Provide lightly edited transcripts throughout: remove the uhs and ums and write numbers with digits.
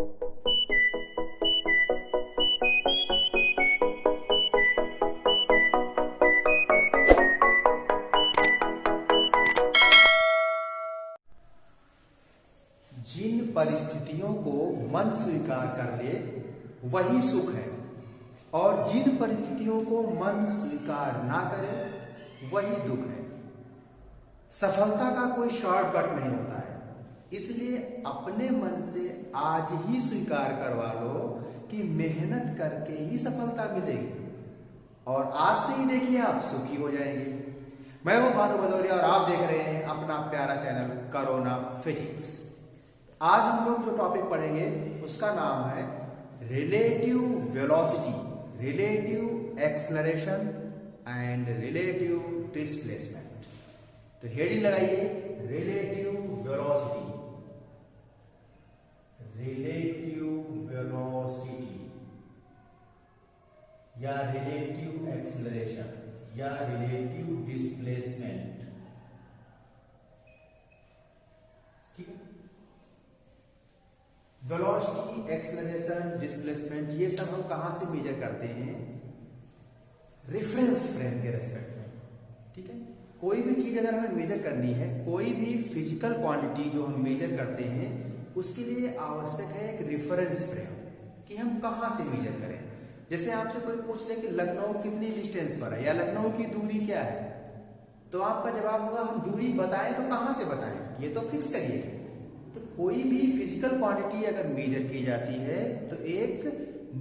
जिन परिस्थितियों को मन स्वीकार कर ले वही सुख है, और जिन परिस्थितियों को मन स्वीकार ना करे वही दुख है। सफलता का कोई शॉर्टकट नहीं होता है, इसलिए अपने मन से आज ही स्वीकार करवा लो कि मेहनत करके ही सफलता मिलेगी, और आज से ही देखिए आप सुखी हो जाएंगे। मैं हूं भानु भदौरिया और आप देख रहे हैं अपना प्यारा चैनल कोरोना फिजिक्स। आज हम लोग जो टॉपिक पढ़ेंगे उसका नाम है relative velocity, relative acceleration and relative displacement. तो हेडिंग लगाइए रिलेटिव वेलोसिटी, रिलेटिव वेलोसिटी या रिलेटिव एक्सेलरेशन या रिलेटिव डिस्प्लेसमेंट। ठीक है, वेलोसिटी, एक्सेलरेशन, डिस्प्लेसमेंट ये सब हम कहां से मेजर करते हैं? रेफरेंस फ्रेम के रेस्पेक्ट में। ठीक है, कोई भी चीज अगर हमें मेजर करनी है, कोई भी फिजिकल क्वांटिटी जो हम मेजर करते हैं, उसके लिए आवश्यक है एक रेफरेंस फ्रेम कि हम कहां से मेजर करें। जैसे आपसे कोई पूछ ले कि लखनऊ कितनी डिस्टेंस पर है या लखनऊ की दूरी क्या है, तो आपका जवाब होगा हम दूरी बताएं तो कहां से बताएं, ये तो फिक्स करिए। तो कोई भी फिजिकल क्वांटिटी अगर मेजर की जाती है तो एक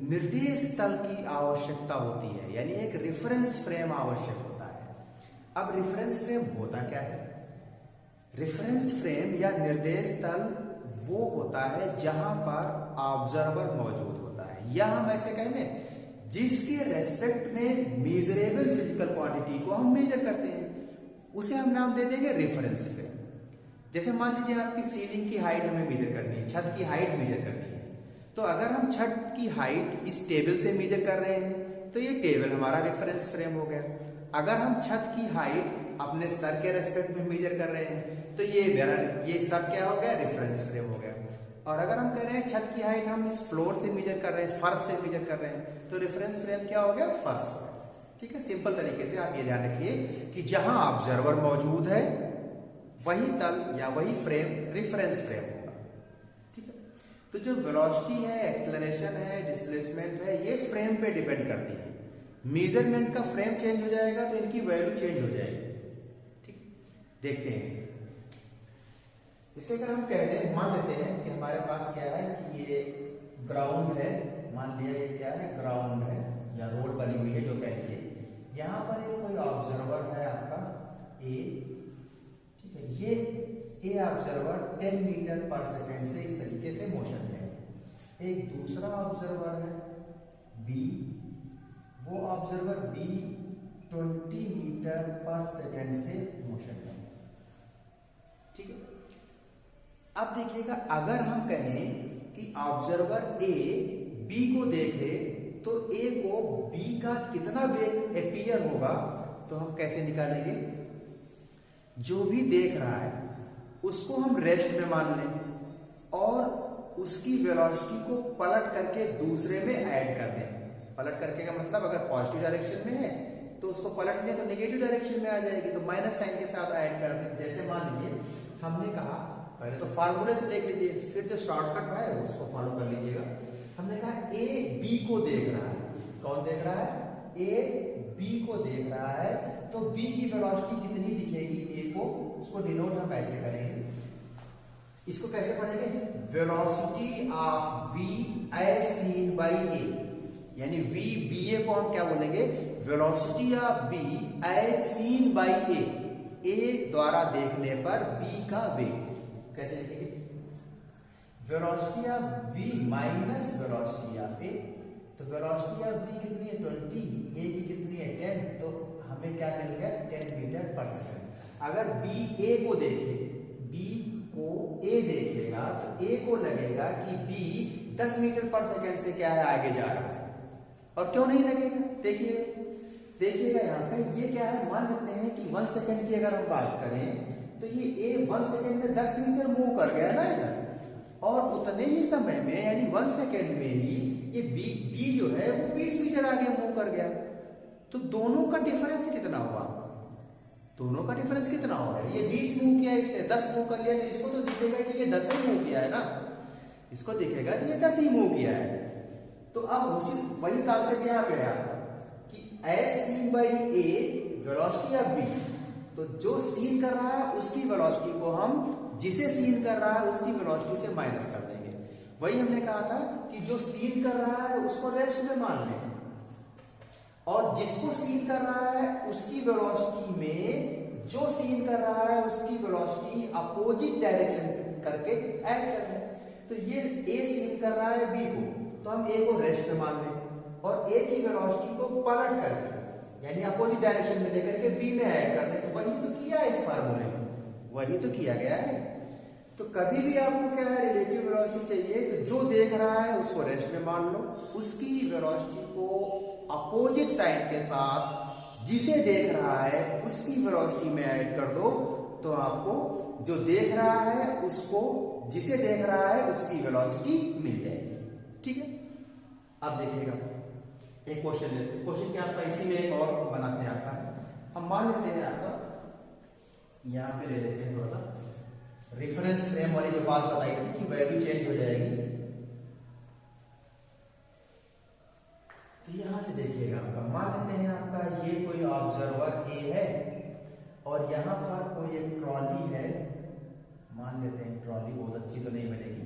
निर्देश तल की आवश्यकता होती है, यानी एक रेफरेंस फ्रेम आवश्यक होता है। अब रेफरेंस फ्रेम होता क्या है? रेफरेंस फ्रेम या निर्देश तल वो होता है जहां पर ऑब्जर्वर मौजूद होता है, या हम ऐसे कहेंगे जिसके रेस्पेक्ट में मेजरेबल फिजिकल क्वांटिटी को हम मेजर करते हैं, उसे हम नाम दे देंगे रेफरेंस फ्रेम। जैसे मान लीजिए आपकी सीलिंग की हाइट हमें मेजर करनी है, छत की हाइट मेजर करनी है, तो अगर हम छत की हाइट इस टेबल से मेजर कर रहे हैं तो ये टेबल हमारा रेफरेंस फ्रेम हो गया। अगर हम छत की हाइट अपने सर के रेस्पेक्ट में मेजर कर रहे हैं तो ये सर क्या हो गया? रेफरेंस फ्रेम हो गया। और अगर हम कह रहे हैं छत की हाइट हम इस फ्लोर से मेजर कर रहे हैं, फर्श से मेजर कर रहे हैं, तो रेफरेंस फ्रेम क्या हो गया? फर्श हो गया। ठीक है, सिंपल तरीके से आप ये ध्यान रखिए कि जहां ऑब्जर्वर मौजूद है वही तल या वही फ्रेम रेफरेंस फ्रेम होगा। ठीक है, तो जो वेलोसिटी है, एक्सेलरेशन है, डिस्प्लेसमेंट है, ये फ्रेम पे डिपेंड करती है। मेजरमेंट का फ्रेम चेंज हो जाएगा तो इनकी वैल्यू चेंज हो जाएगी। ठीक, देखते हैं। इसे अगर हम कह रहे हैं, मान लेते हैं कि हमारे पास क्या है कि ये ग्राउंड है, मान लिया ये क्या है? ग्राउंड है या रोड बनी हुई है जो कहती है। यहाँ पर एक कोई ऑब्जर्वर है आपका ए। ठीक है, ये a observer 10 metre per second से इस तरीके से मोशन में है। एक दूसरा ऑब्जर्वर है बी, वो observer B 20 metre per second से मोशन में है। ठीक है, अब देखिएगा अगर हम कहें कि ऑब्जर्वर ए बी को देखे तो ए को बी का कितना वेग अपीयर होगा, तो हम कैसे निकालेंगे? जो भी देख रहा है उसको हम रेस्ट में मान लें और उसकी वेलोसिटी को पलट करके दूसरे में ऐड कर दें। पलट करके का मतलब अगर पॉजिटिव डायरेक्शन में है तो उसको पलट लें तो नेगेटिव डायरेक्शन में आ जाएगी, तो माइनस साइन के साथ ऐड कर दें। जैसे मान लीजिए हमने कहा, पहले तो फार्मूले से देख लीजिए, फिर जो शॉर्टकट है उसको फॉलो कर लीजिएगा। हमने कहा ए बी को देख रहा है, कौन देख रहा है? ए बी को देख रहा है, तो बी की वेलोसिटी कितनी दिखेगी ए को, उसको डिनोट हम ऐसे करेंगे। इसको कैसे पढ़ेंगे? Velocity of v as seen by A, यानी v बी ए को हम क्या बोलेंगे? Velocity of b as seen by A, A द्वारा देखने पर b का वेग। कैसे लिखेंगे? Velocity of v minus velocity of a, तो वेलोसिटी ऑफ v कितनी है? 20, a की कितनी है? 10, तो हमें क्या मिल गया? 10 मीटर पर सेकंड। अगर b a को देखे, b को a देखेगा तो a को लगेगा कि b 10 मीटर पर सेकंड से क्या है? आगे जा रहा है। और क्यों नहीं लगेगा? देखिएगा यहाँ पे ये क्या है? मान लेते हैं कि 1 सेकंड की अगर हम बात करें तो ये a 1 सेकंड में 10 मीटर मूव कर गया ना इधर, और उतने ही समय में यानी 1 सेकेंड में ही ये बी जो है वो 20 मीटर आगे मूव कर गया। तो दोनों का डिफरेंस कितना हुआ? दोनों का डिफरेंस कितना हो गया? ये 20 मूव किया, इसने 10 मूव कर लिया, तो इसको तो दिखेगा कि ये 10 ही मूव किया है ना, इसको दिखेगा कि ये 10 ही मूव किया है। तो अब उसी वही कॉन्सेप्ट यहाँ पे है कि as seen by A velocity of B, तो जो सीन कर रहा है उसकी वेलोसिटी को हम जिसे सीन कर रहा है उसकी वेलोसिटी से माइनस कर देंगे। वही हमने कहा था कि जो सीन कर रहा है उसको रेस्ट में मान लें, और जिसको सीन कर रहा है उसकी वेलोसिटी में जो सीन कर रहा है उसकी वेलोसिटी अपोजिट डायरेक्शन करके ऐड कर दें। तो ये ए सीन कर रहा है बी को, तो हम ए को रेस्ट में मान लें और ए की वेलोसिटी को पलट करके यानी अपोजिट डायरेक्शन में लेकर के बी में ऐड कर दें। तो वही तो किया है इस फार्मूले में, वही तो किया गया है। तो कभी भी आपको क्या है, रिलेटिव वेलोसिटी चाहिए तो जो देख रहा है उसको रेस्ट में मान लो, उसकी वेलोसिटी को अपोजिट साइड के साथ जिसे देख रहा है उसकी वेलोसिटी में ऐड कर दो, तो आपको जो देख रहा है उसको जिसे देख रहा है उसकी वेलोसिटी मिल जाएगी। ठीक है, अब देखिएगा एक क्वेश्चन लेते हैं। क्वेश्चन क्या आपका इसी में एक और बनाते हैं आपका। हम मान लेते हैं आपका यहाँ पे ले लेते हैं थोड़ा सा रेफरेंस फ्रेम वाली जो बात बताई थी कि वैल्यू चेंज हो जाएगी। तो यहां से देखिएगा आपका मान लेते हैं आपका ये कोई ऑब्जर्वर ए है और यहाँ पर कोई एक ट्रॉली है। मान लेते हैं ट्रॉली बहुत अच्छी तो नहीं बनेगी,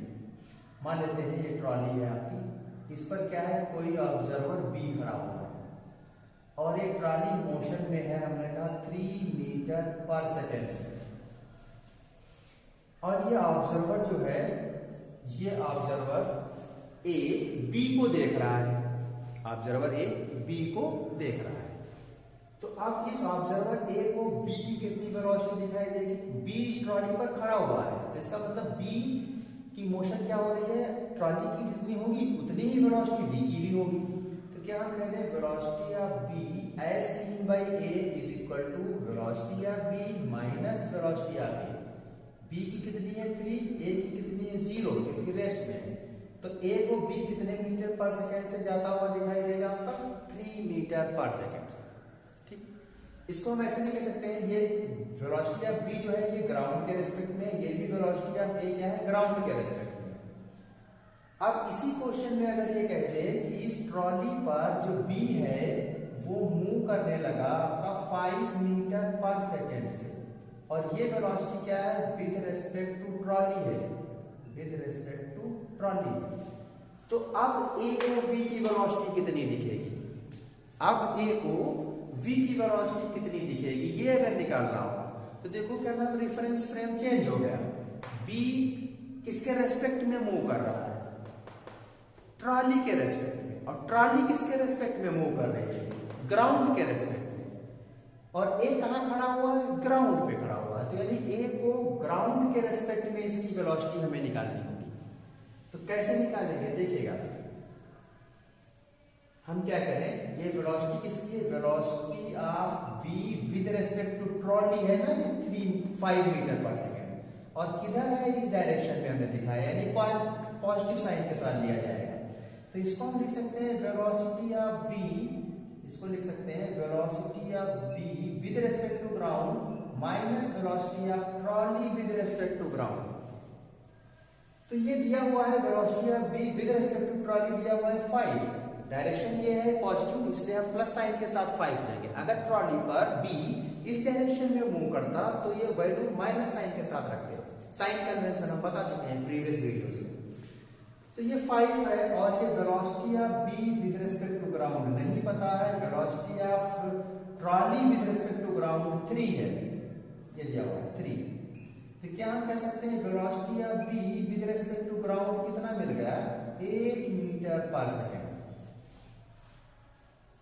मान लेते हैं ये ट्रॉली है आपकी, इस पर क्या है कोई ऑब्जर्वर बी खड़ा हुआ है और ये ट्रॉली मोशन में है, हमने कहा 3 मीटर पर सेकेंड से। और ये ऑब्जर्वर जो है ये ऑब्जर्वर ए बी को देख रहा है, ऑब्जर्वर ए बी को देख रहा है। तो अब इस ऑब्जर्वर ए को बी की कितनी वेलोसिटी दिखाई देगी? बी इस ट्रॉली पर खड़ा हुआ है, तो इसका मतलब बी की मोशन क्या हो रही है, ट्रॉली की जितनी होगी उतनी ही वेलोसिटी बी की भी होगी। तो क्या हम कहते हैं velocity of B as seen by A is equal to velocity of B minus velocity of A. B की कितनी है 3, ए की कितनी है 0 क्योंकि रेस्ट में है। तो ए को बी कितने मीटर पर सेकेंड से जाता हुआ दिखाई देगा आपका 3 मीटर पर सेकेंड से। ठीक, इसको हम ऐसे नहीं कह सकते हैं ये वेलोसिटी ऑफ बी जो है ये ग्राउंड के रिस्पेक्ट में, ये भी वेलोसिटी ऑफ ए क्या है ग्राउंड के रिस्पेक्ट में। अब इसी क्वेश्चन में अगर ये कहते हैं कि इस ट्रॉली पर जो बी है वो मूव करने लगा आपका 5 मीटर पर सेकेंड से, और ये वेलोसिटी क्या है विद रिस्पेक्ट टू ट्रॉली है, विद रिस्पेक्ट टू ट्रॉली। तो अब ए को v की वेलोसिटी कितनी दिखेगी? अब ए को v की वेलोसिटी कितनी दिखेगी ये अगर निकालना हो तो देखो क्या नाम रेफरेंस फ्रेम चेंज हो गया। b किसके रेस्पेक्ट में मूव कर रहा है? ट्रॉली के रेस्पेक्ट में। और ट्रॉली किसके रेस्पेक्ट में मूव कर रही है? ग्राउंड के रेस्पेक्ट में। और ए कहां खड़ा हुआ है? ग्राउंड पे खड़ा हुआ है। तो यानी ए को ग्राउंड के रेस्पेक्ट में इसकी वेलोसिटी हमें निकालनी होगी। तो कैसे निकालेंगे देखिएगा, हम क्या करें, ये वेलोसिटी किसकी है? Velocity of v with respect to trolley है ना, ये 5 मीटर पर सेकेंड, और किधर है इस डायरेक्शन में हमने दिखाया यानी पॉजिटिव साइन के साथ लिया जाएगा। तो इसको हम लिख सकते हैं वेलोसिटी ऑफ v, इसको लिख सकते हैं velocity of v with respect to ground minus velocity of trolley with respect to ground. तो ये दिया हुआ है velocity of v with respect to trolley दिया हुआ है 5, डायरेक्शन ये है पॉजिटिव इसलिए हम प्लस साइन के साथ 5 लेंगे। अगर ट्रॉली पर b इस डायरेक्शन में मूव करता तो ये वैल्यू माइनस साइन के साथ रखते, साइन कन्वेंशन हम बता चुके हैं प्रीवियस वीडियोस में। तो ये 5 है और ये velocity of b with respect to ground नहीं पता है, velocity of trolley with respect to ground 3 है, ये दिया हुआ है 3। तो क्या हम कह सकते हैं velocity of b with respect to ground कितना मिल गया? 8 मीटर पर सेकेंड।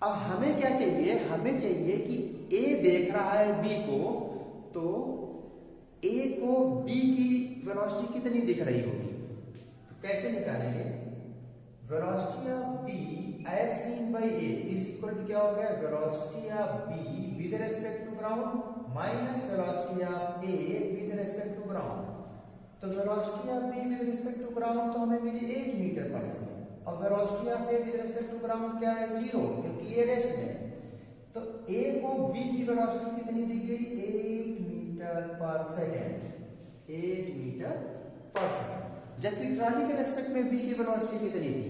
अब हमें क्या चाहिए? हमें चाहिए कि a देख रहा है b को, तो a को b की वेलोसिटी कितनी दिख रही होगी? तो कैसे निकालेंगे? Velocity of b as seen by a is equal to क्या हो गया? Velocity of b with respect to ground minus velocity of a with respect to ground. तो velocity of B with respect to ground तो हमें मिली 8 metre per second, और velocity of A with respect to ground क्या है 0, क्योंकि ए rest में है। तो ए को बी की वेलोसिटी कितनी दी गई 8 metre per second, 8 metre per second, जबकि ट्रॉली के रेस्पेक्ट में बी की वेलोसिटी कितनी थी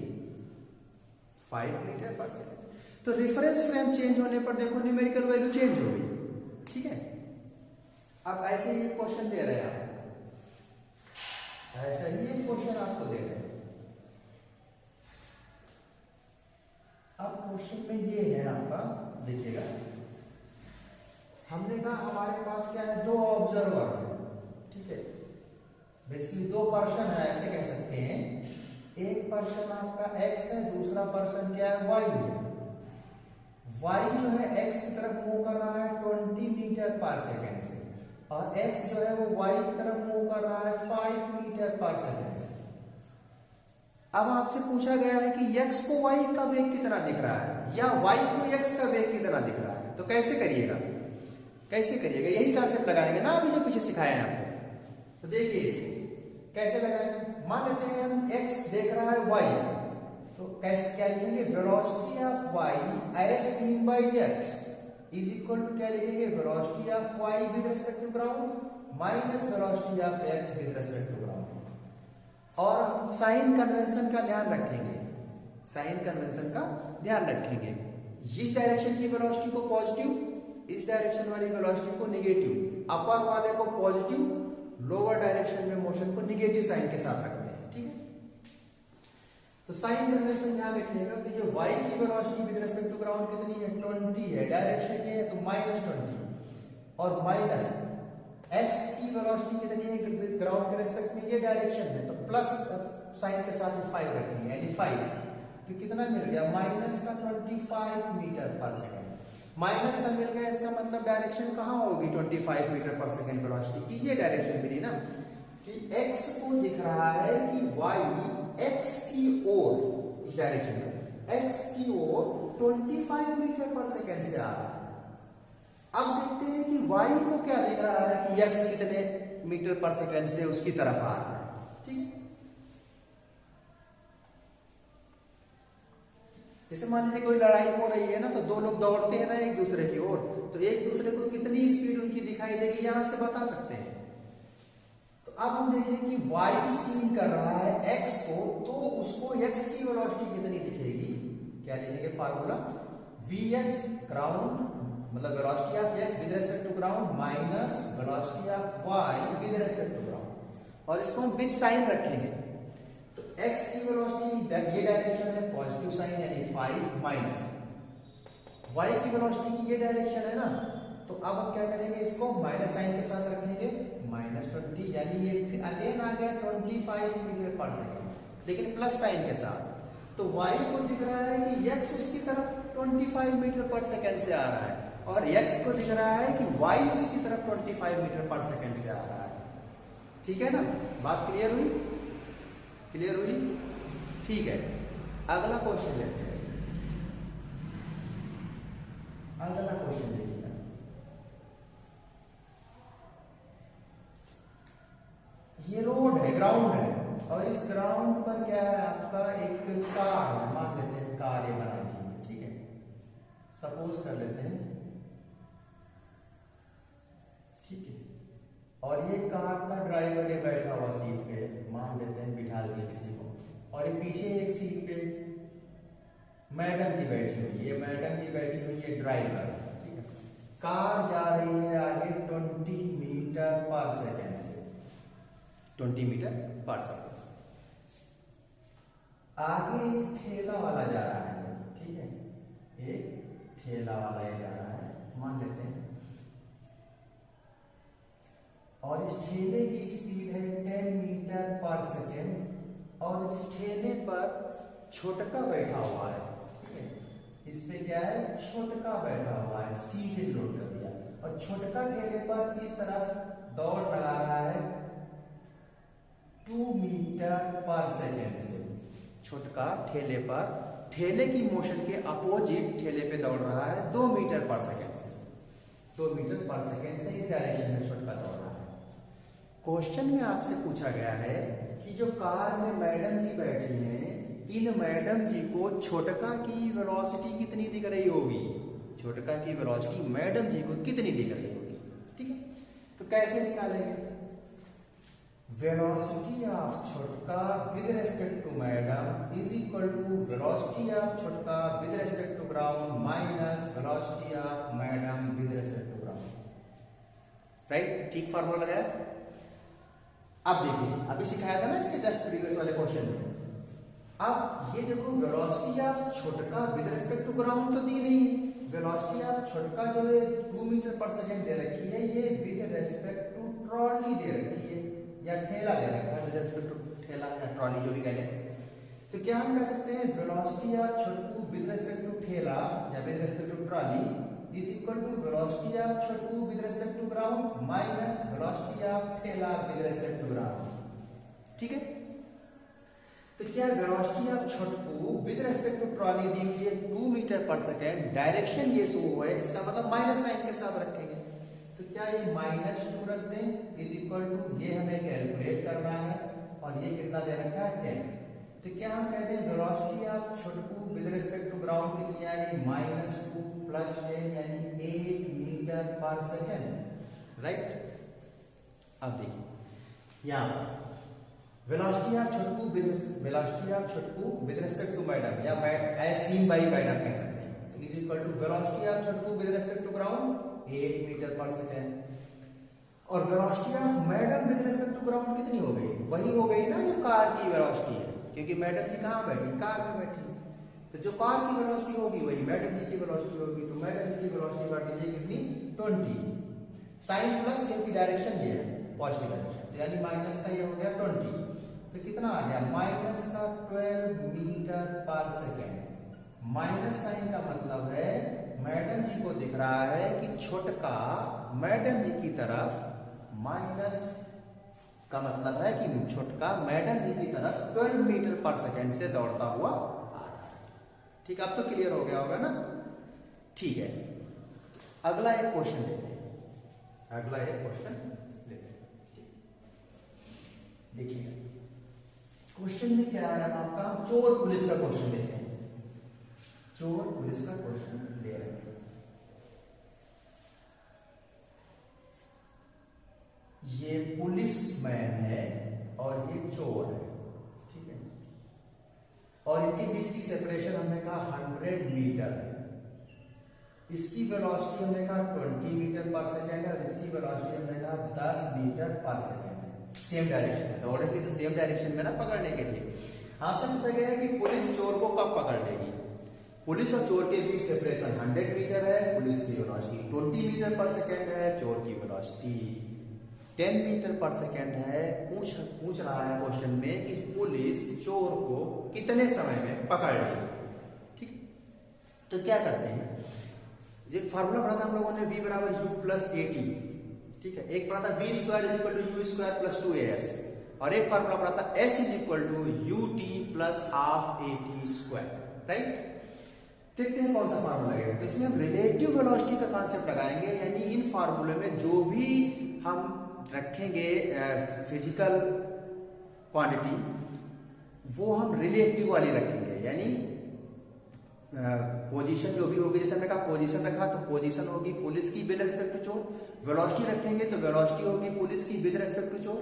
5 मीटर पर सेकंड। तो रेफरेंस फ्रेम चेंज होने पर देखो न्यूमेरिकल वैल्यू चेंज हो गई, ठीक है। अब ऐसे ही क्वेश्चन दे रहे हैं, ऐसा ही एक क्वेश्चन आपको दे रहे हैं। अब क्वेश्चन में ये है आपका, देखिएगा हमने कहा हमारे पास क्या है, दो ऑब्जर्वर है, ठीक है, बेसिकली दो पर्सन है ऐसे कह सकते हैं। एक पर्सन आपका x है, दूसरा पर्सन क्या है y है। y जो है x की तरफ मूव कर रहा है 20 मीटर पर सेकेंड से, और x जो है वो y की तरफ मूव कर रहा है 5 मीटर पर सेकेंड से। अब आपसे पूछा गया है कि x को y का वेग कितना दिख रहा है या y को x का वेग कितना दिख रहा है, तो कैसे करिएगा, कैसे करिएगा, यही कॉन्सेप्ट लगाएंगे ना अभी जो पीछे सिखाए हैं आपको। तो देखिए इसे कैसे लगाएंगे, मान लेते हैं हम x देख रहा है y, तो कैसे क्या लिखेंगे, velocity of y as seen by x is equal to क्या लिखेंगे, velocity of y with respect to ground minus velocity of x with respect to ground. और हम साइन कन्वेंशन का ध्यान रखेंगे, साइन कन्वेंशन का ध्यान रखेंगे। इस डायरेक्शन की वेलोसिटी को पॉजिटिव, इस डायरेक्शन वाली वेलोसिटी को नेगेटिव, अपर वाले को पॉजिटिव, लोअर डायरेक्शन में मोशन को नेगेटिव साइन के साथ रखते हैं, ठीक है। तो साइन कन्वेंशन ध्यान रखिएगा। तो ये y की velocity with respect to ground कितनी है 20 है, डायरेक्शन ये है तो -20, और माइनस x की वेलोसिटी कितनी है ग्राउंड के रिस्पेक्ट में, ये डायरेक्शन है तो प्लस साइन के साथ 5 रखेंगे, यानी 5, तो कितना मिल गया माइनस का 25 मीटर पर सेकंड। माइनस का मिल गया, इसका मतलब डायरेक्शन कहाँ होगी 25 मीटर पर सेकंड वेलोसिटी की, ये डायरेक्शन मिली ना, कि x को दिख रहा है कि y x की ओर, इस डायरेक्शन में x की ओर 25 मीटर पर सेकंड से आ रहा है। अब देखते हैं कि y को क्या दिख रहा है कि x कितने मीटर पर सेकंड से उसकी तरफ आ रहा है, ठीक। जैसे मान लीजिए कोई लड़ाई हो रही है ना, तो दो लोग दौड़ते हैं ना एक दूसरे की ओर, तो एक दूसरे को कितनी स्पीड उनकी दिखाई देगी यहां से बता सकते हैं। तो अब हम देखें कि y सीन कर रहा है x को, तो उसको x की वेलोसिटी कितनी दिखेगी, क्या लिखेंगे फार्मूला, vx ग्राउंड मतलब velocity of x with respect to ground minus velocity of y with respect to ground, और इसको हम विद साइन रखेंगे। तो x की वेलोसिटी ये डायरेक्शन है पॉजिटिव साइन यानी 5 माइनस y की वेलोसिटी की ये डायरेक्शन है ना, तो अब हम क्या करेंगे, इसको माइनस साइन के साथ रखेंगे -20, यानी ये अगेन आ गया 25 मीटर पर सेकंड, लेकिन प्लस साइन के साथ। तो y को दिख रहा है कि x उसकी तरफ 25 मीटर पर सेकंड से आ रहा है, और x को दिख रहा है कि y उसकी तरफ 25 मीटर पर सेकंड से आ रहा है, ठीक है ना, बात क्लियर हुई, क्लियर हुई, ठीक है। अगला क्वेश्चन लेते हैं, अगला क्वेश्चन देखिए, ये रोड है, ग्राउंड है, और इस ग्राउंड पर क्या है आपका एक कार है, मान लेते हैं कार ये बना दी, ठीक है, सपोज कर लेते हैं, ठीक है। और ये कार का ड्राइवर ये बैठा हुआ सीट पे, मान लेते हैं बिठा दिए किसी को, और ये पीछे एक सीट पे मैडम जी बैठी हुई, ये मैडम जी बैठी हुई है ड्राइवर, ठीक है। कार जा रही है आगे 20 मीटर पर सेकेंड से, 20 मीटर पर सेकेंड से। आगे एक ठेला वाला जा रहा है, ठीक है, एक ठेला वाला ये जा रहा है, मान लेते हैं, और इस ठेले की स्पीड है 10 मीटर पर सेकेंड, और इस ठेले पर छोटका बैठा हुआ है, ठीक है, इस पे क्या है छोटका बैठा हुआ है, सी से लोड कर दिया, और छोटका ठेले पर इस तरफ दौड़ लगा रहा है 2 मीटर पर सेकेंड से। छोटका ठेले पर ठेले की मोशन के अपोजिट ठेले पे दौड़ रहा है 2 मीटर पर सेकेंड से, 2 मीटर पर सेकेंड से इस डायरेक्शन में छोटका दौड़ रहा है। क्वेश्चन में आपसे पूछा गया है कि जो कार में मैडम जी बैठी हैं, इन मैडम जी को छोटका की वेलोसिटी कितनी दिख रही होगी, छोटका की वेलोसिटी मैडम जी को कितनी दिख रही होगी। ठीक है, तो कैसे निकालेंगे, वेलोसिटी ऑफ छोटका with respect to madam is equal to velocity of छोटका with respect to ground minus velocity of madam with respect to ground. Right, ठीक फार्मूला लगाया। अब देखिए, अभी सिखाया था ना इसके जस्ट प्रीवियस वाले क्वेश्चन में। अब ये देखो, वेलोसिटी ऑफ छोटका विद रिस्पेक्ट टू ग्राउंड तो दी नहीं, वेलोसिटी ऑफ छोटका जो है 2 मीटर पर सेकंड दे रखी है, ये विद रिस्पेक्ट टू ट्रॉली दे रखी है या ठेला दे रखा है, विद रिस्पेक्ट टू ठेला या ट्रॉली जो भी कह लें। तो क्या हम कह सकते हैं, वेलोसिटी ऑफ छोटकू विद रिस्पेक्ट टू ठेला या with respect to trolley is equal to velocity of छोटकू with respect to ground minus velocity of ठेला with respect to ground। ठीक है, तो क्या velocity of छोटकू with respect to ट्रॉली दी हुई है 2 मीटर पर सेकेंड, डायरेक्शन ये शो है, इसका मतलब माइनस साइन के साथ रखेंगे। तो क्या ये -2 रख दें इज इक्वल टू, ये हमें कैलकुलेट करना है और ये कितना दे रखा है 10। तो क्या हम कहते हैं वेलोसिटी ऑफ छोटकू विद रिस्पेक्ट टू ग्राउंड कितनी आ गई, -2 + 10 यानी 8 मीटर पर सेकेंड। राइट, अब देखिए यहाँ वेलोसिटी ऑफ छोटकू विद रिस्पेक्ट टू मैडम या एज सीन बाय मैडम कह सकते हैं, is equal to velocity of छोटकू with respect to ground 8 metre per second. और velocity of madam with respect to ground कितनी हो गई, वही हो गई ना जो कार की वेलोसिटी है, क्योंकि मैडम जी कहाँ बैठी, कार में बैठी। तो जो कार की वेलोसिटी होगी वही मैडम जी की वेलोसिटी होगी। तो मैडम जी की वेलोसिटी बढ़ दीजिए कितनी, 20, साइन प्लस क्योंकि डायरेक्शन ये है पॉजिटिव डायरेक्शन, तो यानी माइनस का ये हो गया 20। तो कितना आ गया, -12 metre per second. Minus sign का मतलब है मैडम जी को दिख रहा है कि छोटका मैडम जी की तरफ, माइनस का मतलब है कि छोटका मैडम जी की तरफ 12 मीटर पर सेकेंड से दौड़ता हुआ आ रहा है। ठीक, अब तो क्लियर हो गया होगा ना। ठीक है, अगला एक क्वेश्चन लेते हैं, देखिए क्वेश्चन में क्या है आपका, चोर पुलिस का क्वेश्चन लेते हैं, चोर पुलिस का क्वेश्चन ले रहे हैं। ये पुलिसमैन है और ये चोर है। ठीक है, और इनके बीच की सेपरेशन हमने कहा 100 मीटर, इसकी वेलोसिटी हमने कहा 20 मीटर पर सेकेंड है और इसकी वेलोसिटी हमने कहा 10 metre per second. Same direction में दौड़ेंगे तो सेम डायरेक्शन में ना पकड़ने के लिए। आपसे पूछा गया है कि पुलिस चोर को कब पकड़ लेगी। पुलिस और चोर के बीच सेपरेशन 100 मीटर है, पुलिस की वेलोसिटी 20 मीटर पर सेकेंड है, चोर की वेलोसिटी 10 मीटर पर सेकेंड है। पूछ रहा है क्वेश्चन में कि पुलिस चोर को कितने समय में पकड़ लेगी। ठीक, तो क्या करते हैं, एक फार्मूला पढ़ा था हम लोगों ने, v = u + at। ठीक है, एक पढ़ा था v² = u² + 2as, और एक फार्मूला पढ़ा था s = ut + ½ at²। राइट, देखते हैं कौन सा फार्मूला लगेगा। तो इसमें हम रिलेटिव वेलोसिटी का कॉन्सेप्ट लगाएंगे, यानी इन फार्मूले में जो भी हम रखेंगे फिजिकल क्वांटिटी वो हम रिलेटिव वाली रखेंगे, यानी पोजीशन जो भी होगी, जैसे हमने कहा पोजीशन रखा तो पोजीशन होगी पुलिस की विद रिस्पेक्ट टू चोर, वेलोसिटी रखेंगे तो वेलोसिटी होगी पुलिस की विद रिस्पेक्ट टू चोर।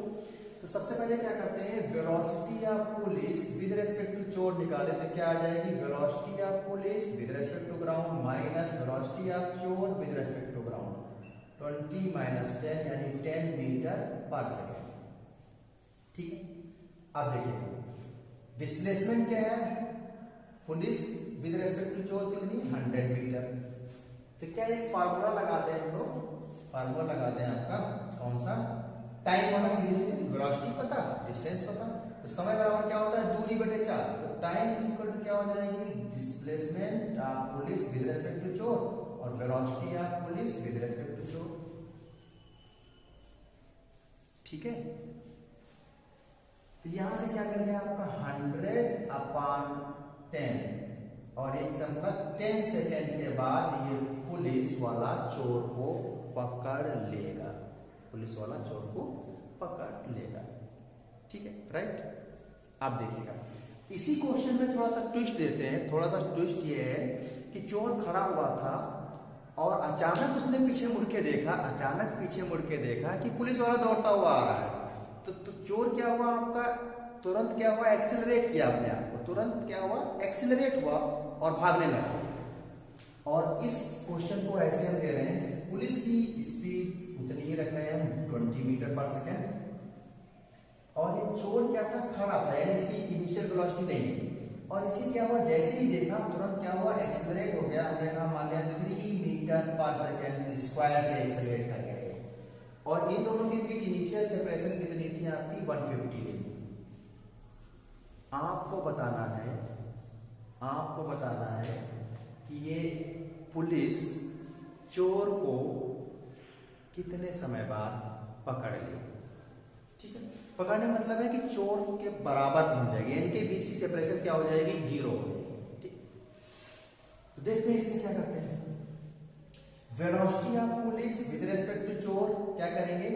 तो सबसे पहले क्या करते हैं, velocity of police with respect to चोर निकाले तो क्या आ जाएगी, velocity of police with respect to ground minus velocity of चोर विद रिस्पेक्ट टू ग्राउंड, 20 - 10 यानी 10 मीटर पर सेकेंड। ठीक है, अब देखिए डिस्प्लेसमेंट क्या है, पुलिस विद रिस्पेक्ट टू चोर कितनी, 100 मीटर। तो क्या एक फार्मूला लगाते हैं हम लोग, फार्मूला लगाते हैं आपका कौन सा, टाइम वाला सीरीज, वेलोसिटी पता, डिस्टेंस पता, तो समय बराबर क्या होता है, दूरी बटे 4। तो टाइम इज इक्वल टू क्या हो जाएगी, displacement of police with respect to चोर और velocity of police with respect to चोर। ठीक है, तो यहां से क्या कर गया आपका 100/10 और एक चलता 10 सेकेंड के बाद ये पुलिस वाला चोर को पकड़ लेगा, पुलिस वाला चोर को पकड़ लेगा। ठीक है, राइट। आप देखिएगा इसी क्वेश्चन में थोड़ा सा ट्विस्ट देते हैं। थोड़ा सा ट्विस्ट ये है कि चोर खड़ा हुआ था और अचानक उसने पीछे मुड़ के देखा, अचानक पीछे मुड़ के देखा कि पुलिस वाला दौड़ता हुआ आ रहा है। तो चोर क्या हुआ आपका, तुरंत क्या हुआ, एक्सेलरेट किया अपने आप को, तुरंत क्या हुआ, एक्सेलरेट हुआ और भागने लगा। और इस क्वेश्चन को ऐसे हम दे रहे हैं, पुलिस की स्पीड उतनी ही रख रहे हैं हम 20 मीटर पर सेकेंड, और ये चोर क्या था, खड़ा था, यानी इसकी इनिशियल वेलोसिटी नहीं है। और इसी क्या हुआ, जैसे ही देखा तुरंत क्या हुआ, एक्सेलरेट हो गया। हमने कहा मान लिया 3 मीटर पर सेकेंड स्क्वायर से एक्सेलरेट कर गए। और इन दोनों के बीच इनिशियल सेपरेशन कितनी थी आपकी, 150। आपको बताना है कि ये पुलिस चोर को कितने समय बाद पकड़ ली। ठीक है, पकड़ने का मतलब है कि चोर के बराबर पहुंच जाएगी, इनके बीच की सेपरेशन क्या हो जाएगी, 0 हो जाएगी। ठीक, तो देखते हैं इसमें क्या करते हैं। Velocity of police with respect to चोर क्या करेंगे,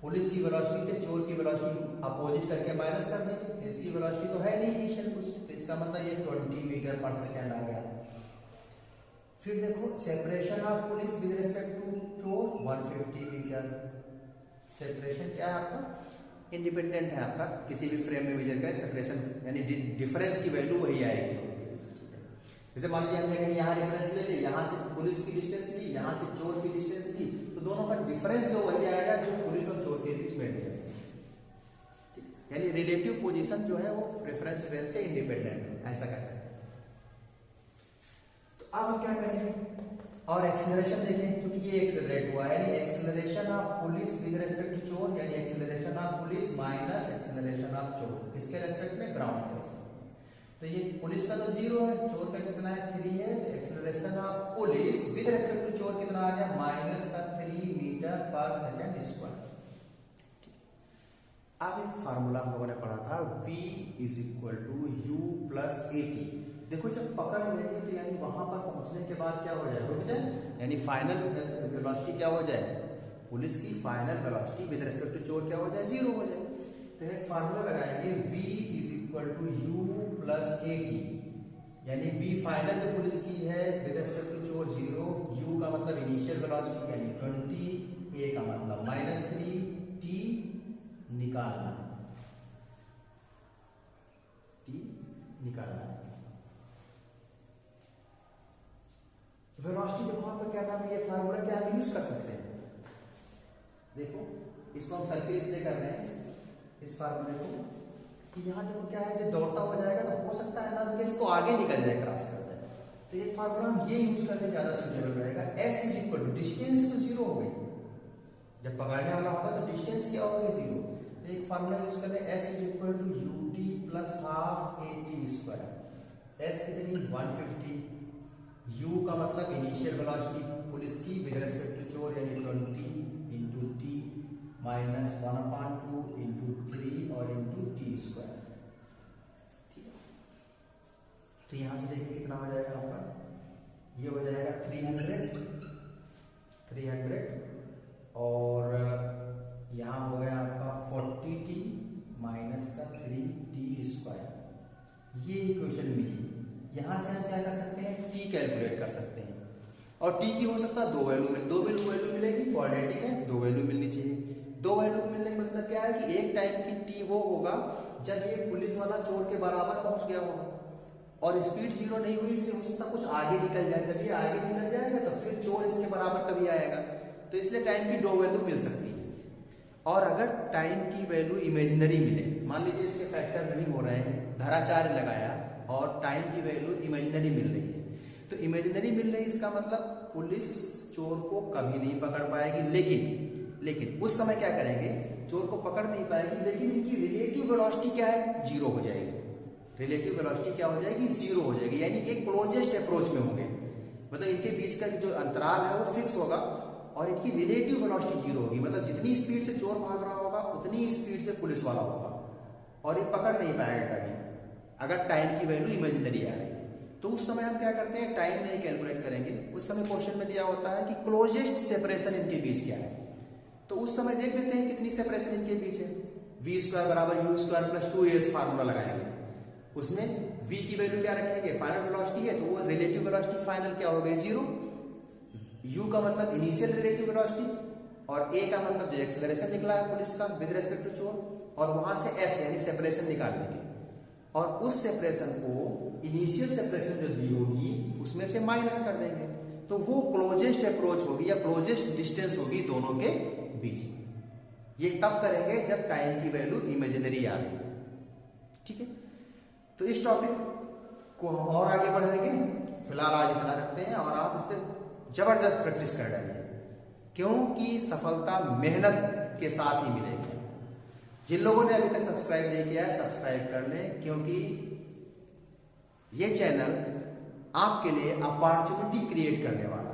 पुलिस की वेलोसिटी से चोर की वेलोसिटी अपोजिट करके माइनस कर देंगे। इसकी वेलोसिटी तो है नहीं इनिशियल कुछ, तो इसका मतलब ये 20 मीटर पर सेकेंड आ गया। फिर देखो separation of police with respect to चोर 150 मीटर। सेपरेशन क्या है आपका, इंडिपेंडेंट है आपका, किसी भी फ्रेम में मेजर करें सेपरेशन यानी डिफरेंस की वैल्यू वही आएगी। जैसे मान लीजिए हमने कहीं यहाँ डिफरेंस ले ली, यहाँ से पुलिस की डिस्टेंस ली, यहाँ से चोर की डिस्टेंस ली, तो दोनों का डिफरेंस जो वही आएगा जो पुलिस और चोर के बीच में है। यानी रिलेटिव पोजीशन जो है वो रेफरेंस फ्रेम से इंडिपेंडेंट है, ऐसा कह सकते हैं। तो अब हम क्या करेंगे, और एक्सेलरेशन देखें, क्योंकि ये एक्सेलरेट हुआ है, यानी acceleration of police with respect to चोर, यानी acceleration of police minus acceleration of चोर, इसके रेस्पेक्ट में ग्राउंड है। तो ये पुलिस का तो 0 है, चोर का कितना है, 3 है, तो acceleration of police with respect to चोर कितना आ गया, माइनस का 3 मीटर पर सेकेंड स्क्वायर। अब एक फार्मूला हम लोगों ने पढ़ा था, v is equal to u plus at। देखो जब पकड़ लेंगे तो यानी वहां पर पहुंचने के बाद क्या हो जाए, रुक जाए, यानी फाइनल वेलोसिटी क्या हो जाए, पुलिस की final velocity with respect to चोर क्या हो जाए, 0 हो जाए। तो एक फार्मूला लगाएंगे, v is equal to u plus at, यानी v फाइनल जो पुलिस की है विद रिस्पेक्ट टू चोर 0, u का मतलब इनिशियल वेलोसिटी यानी 20, a का मतलब -3, t निकालना, t निकालना। वेलोसिटी देखो आपका क्या नाम है, ये फार्मूला क्या हम यूज कर सकते हैं। देखो इसको हम सर्किल इसलिए कर रहे हैं इस फार्मूले को कि यहाँ देखो क्या है, जब दौड़ता हुआ जाएगा तो हो सकता है ना कि इसको आगे निकल जाए, क्रॉस कर जाए। तो ये फार्मूला हम ये यूज करके ज्यादा सुटेबल रहेगा। s is equal to distance तो 0 हो गई, जब पकड़ने वाला होगा तो डिस्टेंस क्या होगी, 0। तो एक फार्मूला यूज कर रहे हैं, s is equal to ut plus half at square. s कितनी 150, u का मतलब इनिशियल वेलोसिटी पुलिस की विद रिस्पेक्ट टू चोर यानी 20 इंटू t माइनस 1/2 इंटू 3 और इंटू t स्क्वायर। ठीक है, तो यहां से देखिए कितना हो जाएगा आपका, ये हो जाएगा 300 और यहाँ हो गया आपका 40t माइनस का 3t स्क्वायर। ये इक्वेशन मिली। यहाँ से हम क्या कर सकते हैं, t कैलकुलेट कर सकते हैं, और t की हो सकता है दो वैल्यू मिलेगी, क्वाड्रेटिक है, 2 वैल्यू मिलनी चाहिए। 2 वैल्यू मिलने का मतलब क्या है कि एक टाइम की t वो होगा जब ये पुलिस वाला चोर के बराबर पहुंच गया होगा, और स्पीड 0 नहीं हुई, इसलिए हो सकता कुछ आगे निकल जाए। जब ये आगे निकल जाएगा तो फिर चोर इसके बराबर कभी आएगा, तो इसलिए टाइम की 2 वैल्यू मिल सकती है। और अगर टाइम की वैल्यू इमेजिनरी मिले, मान लीजिए इसके फैक्टर नहीं हो रहे हैं, धराचार्य लगाया और टाइम की वैल्यू इमेजिनरी मिल रही है, तो इमेजिनरी मिल रही है इसका मतलब पुलिस चोर को कभी नहीं पकड़ पाएगी। लेकिन उस समय क्या करेंगे, चोर को पकड़ नहीं पाएगी, लेकिन इनकी रिलेटिव वेलोसिटी क्या है, 0 हो जाएगी। रिलेटिव वेलोसिटी क्या हो जाएगी, 0 हो जाएगी, यानी ये क्लोजेस्ट अप्रोच में होंगे, मतलब इनके बीच का जो अंतराल है वो फिक्स होगा और इनकी रिलेटिव वेलोसिटी 0 होगी। मतलब जितनी स्पीड से चोर भाग रहा होगा उतनी स्पीड से पुलिस वाला होगा, और ये पकड़ नहीं पाएगा कभी, अगर टाइम की वैल्यू इमेजिनरी आ रही है। तो उस समय हम क्या करते हैं, टाइम नहीं कैलकुलेट करेंगे। उस समय क्वेश्चन में दिया होता है कि क्लोजेस्ट सेपरेशन इनके बीच क्या है, तो उस समय देख लेते हैं कितनी सेपरेशन इनके बीच है। v स्क्वायर बराबर u square plus 2as formula लगाएंगे, उसमें v की वैल्यू क्या रखेंगे, फाइनल वेलोसिटी है तो वो रिलेटिव वेलोसिटी फाइनल क्या हो गई 0, u का मतलब इनिशियल रिलेटिव वेलोसिटी और a का मतलब जो एक्सेलरेशन निकला है पुलिस का विद रेस्पेक्ट टू चोर, और वहां से s यानी सेपरेशन निकालने के, और उस सेपरेशन को इनिशियल सेपरेशन जो दी होगी उसमें से माइनस कर देंगे, तो वो क्लोजेस्ट अप्रोच होगी या क्लोजेस्ट डिस्टेंस होगी दोनों के बीच। ये तब करेंगे जब टाइम की वैल्यू इमेजिनरी आ रही है, ठीक है। तो इस टॉपिक को हम और आगे बढ़ाएंगे, फिलहाल आज इतना रखते हैं और आप इस पर जबरदस्त प्रैक्टिस कर डालिए, क्योंकि सफलता मेहनत के साथ ही मिलेगी। जिन लोगों ने अभी तक सब्सक्राइब नहीं किया है सब्सक्राइब कर लें, क्योंकि ये चैनल आपके लिए अपॉर्चुनिटी क्रिएट करने वाला है।